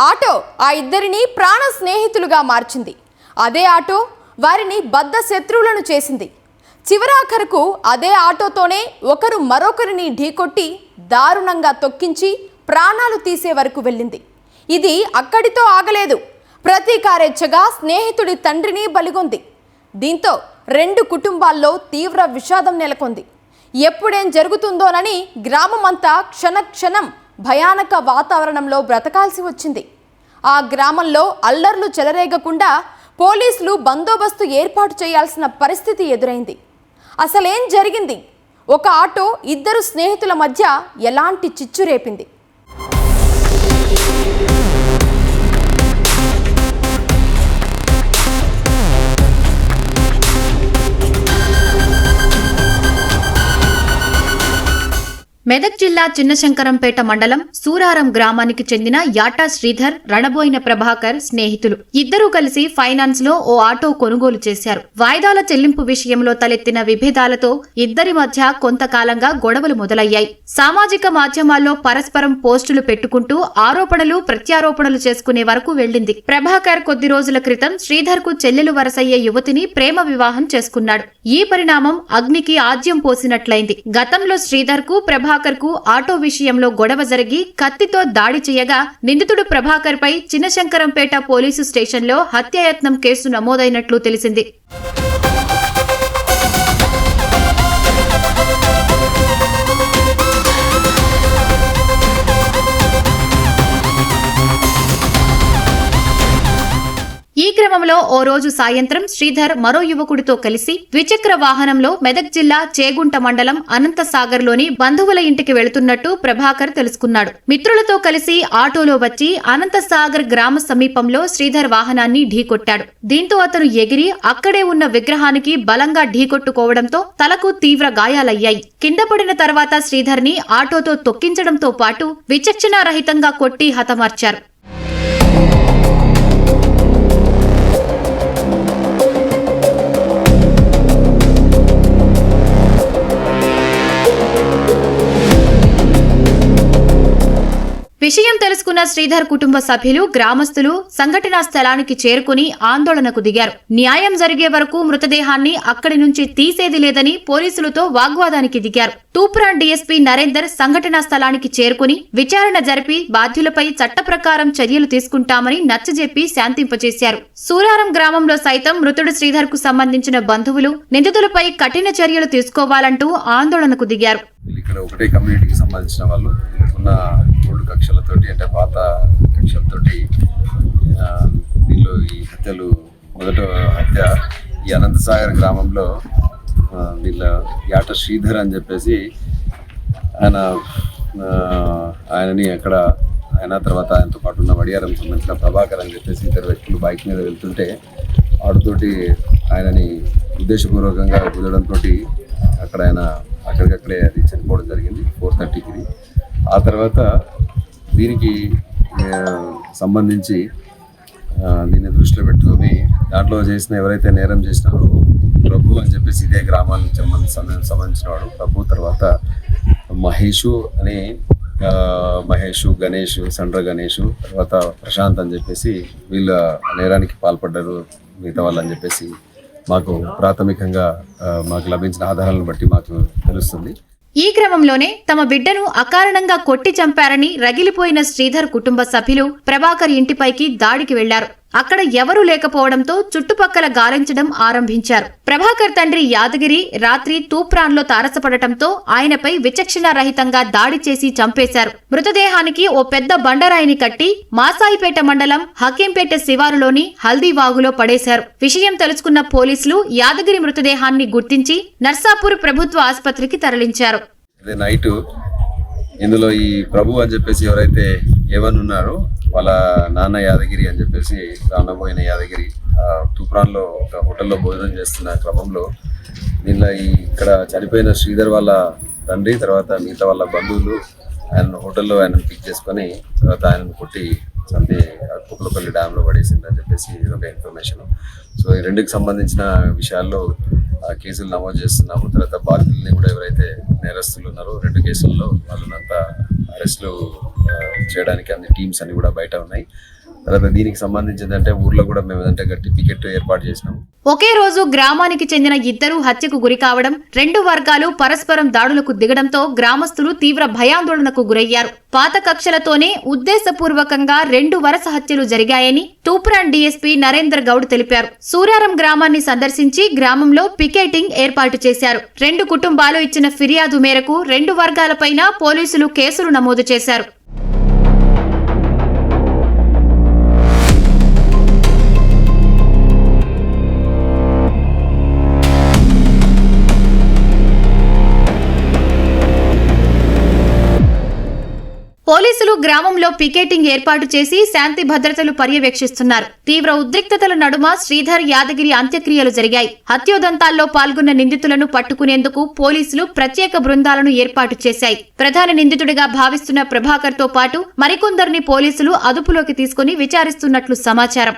Auto ఆ ఇద్దరిని ప్రాణ స్నేహితులుగా మార్చింది. అదే ఆటో వారిని బద్ధ శత్రువులను చేసింది. చివరాఖరుకు అదే ఆటోతోనే ఒకరు మరొకరిని ఢీకొట్టి దారుణంగా తొక్కించి ప్రాణాలు తీసే వరకు వెళ్ళింది. ఇది అక్కడితో ఆగలేదు. ప్రతీకారేచ్ఛగా స్నేహితుడి తండ్రిని బలిగొంది. దీంతో రెండు కుటుంబాల్లో తీవ్ర విషాదం నెలకొంది. ఎప్పుడేం జరుగుతుందోనని గ్రామమంతా క్షణక్షణం భయానక వాతావరణంలో బ్రతకాల్సి వచ్చింది. ఆ గ్రామంలో అల్లర్లు చెలరేగకుండా పోలీసులు బందోబస్తు ఏర్పాటు చేయాల్సిన పరిస్థితి ఎదురైంది. అసలేం జరిగింది? ఒక ఆటో ఇద్దరు స్నేహితుల మధ్య ఎలాంటి చిచ్చు రేపింది? మెదక్ జిల్లా చిన్నశంకరంపేట మండలం సూరారం గ్రామానికి చెందిన యాటా శ్రీధర్, రణబోయిన ప్రభాకర్ స్నేహితులు. ఇద్దరూ కలిసి ఫైనాన్స్ లో ఓ ఆటో కొనుగోలు చేశారు. వాయిదాల చెల్లింపు విషయంలో తలెత్తిన విభేదాలతో ఇద్దరి మధ్య కొంతకాలంగా గొడవలు మొదలయ్యాయి. సామాజిక మాధ్యమాల్లో పరస్పరం పోస్టులు పెట్టుకుంటూ ఆరోపణలు ప్రత్యారోపణలు చేసుకునే వరకు వెళ్లింది. ప్రభాకర్ కొద్ది రోజుల క్రితం శ్రీధర్ కు చెల్లెలు వరసయ్యే యువతిని ప్రేమ వివాహం చేసుకున్నాడు. ఈ పరిణామం అగ్నికి ఆజ్యం పోసినట్లయింది. గతంలో శ్రీధర్ కు ప్రభాకర్ కు ఆటో విషయంలో గొడవ జరిగి కత్తితో దాడి చేయగా నిందితుడు ప్రభాకర్ పై చిన్నశంకరంపేట పోలీసు స్టేషన్లో హత్యాయత్నం కేసు నమోదైనట్లు తెలిసింది. ఈ క్రమంలో ఓ రోజు సాయంత్రం శ్రీధర్ మరో యువకుడితో కలిసి ద్విచక్ర వాహనంలో మెదక్ జిల్లా చేగుంట మండలం అనంతసాగర్ లోని బంధువుల ఇంటికి వెళుతున్నట్టు ప్రభాకర్ తెలుసుకున్నాడు. మిత్రులతో కలిసి ఆటోలో వచ్చి అనంతసాగర్ గ్రామ సమీపంలో శ్రీధర్ వాహనాన్ని ఢీకొట్టాడు. దీంతో అతను ఎగిరి అక్కడే ఉన్న విగ్రహానికి బలంగా ఢీకొట్టుకోవడంతో తలకు తీవ్ర గాయాలయ్యాయి. కింద పడిన తర్వాత శ్రీధర్ ని ఆటోతో తొక్కించడంతో పాటు విచక్షణారహితంగా కొట్టి హతమార్చారు. విషయం తెలుసుకున్న శ్రీధర్ కుటుంబ సభ్యులు, గ్రామస్తులు సంఘటనా స్థలానికి చేరుకుని ఆందోళనకు దిగారు. న్యాయం జరిగే వరకు మృతదేహాన్ని అక్కడి నుంచి తీసేది లేదని పోలీసులతో వాగ్వాదానికి దిగారు. తూప్రాన్ డీఎస్పీ నరేందర్ సంఘటనా స్థలానికి చేరుకుని విచారణ జరిపి బాధ్యులపై చట్ట ప్రకారం చర్యలు తీసుకుంటామని నచ్చజెప్పి శాంతింపజేశారు. సూరారం గ్రామంలో సైతం మృతుడు శ్రీధర్ కు సంబంధించిన బంధువులు నిందితులపై కఠిన చర్యలు తీసుకోవాలంటూ ఆందోళనకు దిగారు. ఇక్కడ ఒకటే కమ్యూనిటీకి సంబంధించిన వాళ్ళు ఉన్న ఓల్డ్ కక్షలతోటి, అంటే పాత కక్షలతోటి వీళ్ళు ఈ హత్యలు, మొదట హత్య ఈ అనంతసాగర్ గ్రామంలో వీళ్ళ యాట శ్రీధర్ అని చెప్పేసి ఆయనని అక్కడ ఆయన తర్వాత ఆయనతో పాటు ఉన్న వడియారం సంబంధించిన ప్రభాకర్ అని చెప్పేసి ఇద్దరు వ్యక్తులు బైక్ మీద వెళ్తుంటే వాడితోటి ఆయనని ఉద్దేశపూర్వకంగా కుదరడంతో అక్కడ ఆయన అక్కడికక్కడే అది చనిపోవడం జరిగింది 4:30కి. ఆ తర్వాత దీనికి సంబంధించి దీన్ని దృష్టిలో పెట్టుకొని దాంట్లో చేసిన ఎవరైతే నేరం చేసినారో ప్రభు అని చెప్పేసి ఇదే గ్రామానికి సంబంధించిన వాడు ప్రభు, తర్వాత మహేషు అని మహేషు, గణేష్, సండ్ర గణేష్, తర్వాత ప్రశాంత్ అని చెప్పేసి వీళ్ళ నేరానికి పాల్పడ్డారు మిగతా వాళ్ళు అని చెప్పేసి మాకు ప్రాథమికంగా మాకు లభించిన ఆధారాలను బట్టి మాకు తెలుస్తుంది. ఈ క్రమంలోనే తమ బిడ్డను అకారణంగా కొట్టి చంపారని రగిలిపోయిన శ్రీధర్ కుటుంబ సభ్యులు ప్రభాకర్ ఇంటిపైకి దాడికి వెళ్లారు. అక్కడ ఎవరూ లేకపోవడంతో చుట్టుపక్కల గాలించడం ఆరంభించారు. ప్రభాకర్ తండ్రి యాదగిరి రాత్రి తూప్రాన్లో తారసపడటంతో ఆయనపై విచక్షణారహితంగా దాడి చేసి చంపేశారు. మృతదేహానికి ఓ పెద్ద బండరాయిని కట్టి మాసాయిపేట మండలం హకీంపేట శివారులోని హల్దీవాగులో పడేశారు. విషయం తెలుసుకున్న పోలీసులు యాదగిరి మృతదేహాన్ని గుర్తించి నర్సాపూర్ ప్రభుత్వ ఆసుపత్రికి తరలించారు. నైట్ ఇందులో ఈ ప్రభు అని చెప్పేసి ఎవరైతే ఏమనున్నారో వాళ్ళ నాన్న యాదగిరి అని చెప్పేసి రానబోయిన యాదగిరి తూప్రాన్లో ఒక హోటల్లో భోజనం చేస్తున్న క్రమంలో దీనిలో ఇక్కడ చనిపోయిన శ్రీధర్ వాళ్ళ తండ్రి, తర్వాత మిగతా వాళ్ళ బంధువులు ఆయన హోటల్లో ఆయన పిక్ చేసుకొని తర్వాత ఆయనను కొట్టి చంపి కుప్పలపల్లి డ్యాంలో పడేసిందని చెప్పేసి ఇది ఒక ఇన్ఫర్మేషన్. సో ఈ రెండుకి సంబంధించిన విషయాల్లో కేసులు నమోదు చేస్తున్నాము. తర్వాత బాధితుల్ని కూడా ఎవరైతే నేరస్తులు ఉన్నారో 2 కేసుల్లో వాళ్ళనంతా అరెస్టులు చేయడానికి అన్ని టీమ్స్ అన్ని కూడా బయట ఉన్నాయి. తర్వాత దీనికి సంబంధించిందంటే ఊర్లో కూడా మేము ఏదంటే గట్టి పికెట్ ఏర్పాటు చేసినాము. ఒకే రోజు గ్రామానికి చెందిన ఇద్దరు హత్యకు గురి కావడం, రెండు వర్గాలు పరస్పరం దాడులకు దిగడంతో గ్రామస్తులు తీవ్ర భయాందోళనకు గురయ్యారు. పాత కక్షలతోనే ఉద్దేశపూర్వకంగా 2 వరుస హత్యలు జరిగాయని తూప్రాన్ డీఎస్పీ నరేందర్ గౌడ్ తెలిపారు. సూరారం గ్రామాన్ని సందర్శించి గ్రామంలో పికెటింగ్ ఏర్పాటు చేశారు. 2 కుటుంబాలు ఇచ్చిన ఫిర్యాదు మేరకు 2 వర్గాలపైన పోలీసులు కేసులు నమోదు చేశారు. పోలీసులు గ్రామంలో పికెటింగ్ ఏర్పాటు చేసి శాంతి భద్రతలు పర్యవేక్షిస్తున్నారు. తీవ్ర ఉద్రిక్తతల నడుమ శ్రీధర్ యాదగిరి అంత్యక్రియలు జరిగాయి. హత్యోదంతాల్లో పాల్గొన్న నిందితులను పట్టుకునేందుకు పోలీసులు ప్రత్యేక బృందాలను ఏర్పాటు చేశాయి. ప్రధాన నిందితుడిగా భావిస్తున్న ప్రభాకర్ తో పాటు మరికొందరిని పోలీసులు అదుపులోకి తీసుకుని విచారిస్తున్నట్లు సమాచారం.